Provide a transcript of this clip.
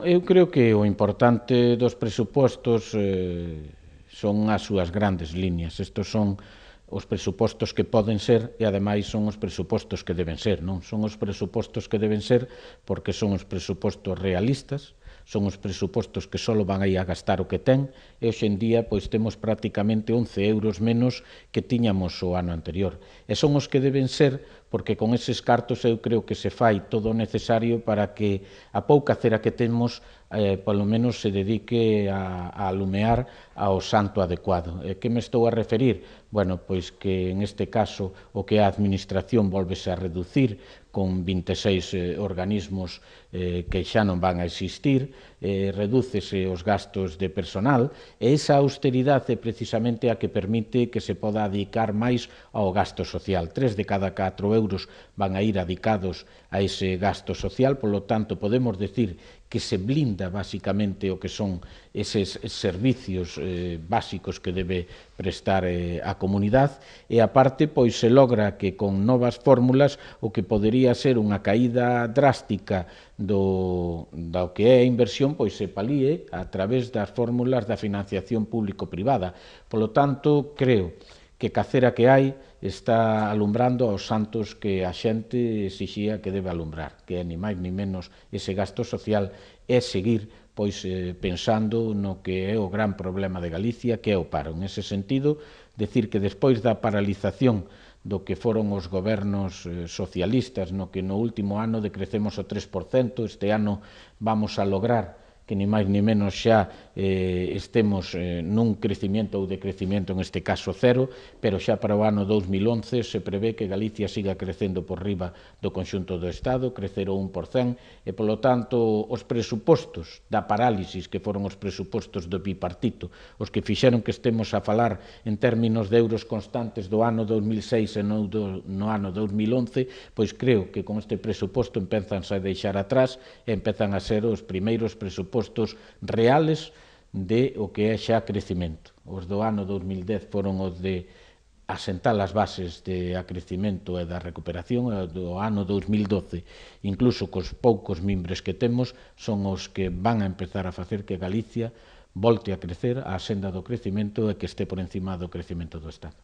Eu creo que o importante dos presupostos son as súas grandes líneas. Estos son os presupostos que poden ser e, ademais, son os presupostos que deben ser. Non son os presupostos que deben ser porque son os presupostos realistas, son os presupostos que só van aí a gastar o que ten, e hoxe en día pois temos prácticamente 11 euros menos que tiñamos o ano anterior. E son os que deben ser porque con eses cartos eu creo que se fai todo o necesario para que a pouca cera que temos polo menos se dedique a alumear ao santo adecuado. Que me estou a referir? Bueno, pois que en este caso o que a administración volvese a reducir con 26 organismos que xa non van a existir, redúcese os gastos de personal, e esa austeridade é precisamente a que permite que se poda dedicar máis ao gasto social. 3 de cada 4 euros van a ir dedicados a ese gasto social, polo tanto podemos decir que se blinda basicamente o que son eses servicios básicos que debe prestar a comunidade, e aparte pois se logra que con novas fórmulas o que podería ser unha caída drástica do que é a inversión pois se palíe a través das fórmulas da financiación público-privada. Polo tanto, creo que cacera que hai está alumbrando aos santos que a xente exixía que debe alumbrar, que é ni máis ni menos ese gasto social, é seguir pois pensando no que é o gran problema de Galicia, que é o paro. En ese sentido, decir que despois da paralización do que foron os gobernos socialistas, no que no último ano decrecemos o 3%, este ano vamos a lograr que ni máis ni menos xa estemos nun crecimiento ou decrecimiento, en este caso cero, pero xa para o ano 2011 se prevé que Galicia siga crecendo por riba do conxunto do Estado, crecer o 1%, e polo tanto os presupostos da parálisis, que foron os presupostos do bipartito, os que fixeron que estemos a falar en términos de euros constantes do ano 2006 e no ano 2011, pois creo que con este presuposto empezan a deixar atrás e empezan a ser os primeiros presupostos reales de o que é xa crecimento. Os do ano 2010 foron os de asentar as bases de crecimento e da recuperación, e do ano 2012, incluso cos poucos mimbres que temos, son os que van a empezar a facer que Galicia volte a crecer á senda do crecimento e que este por encima do crecimento do Estado.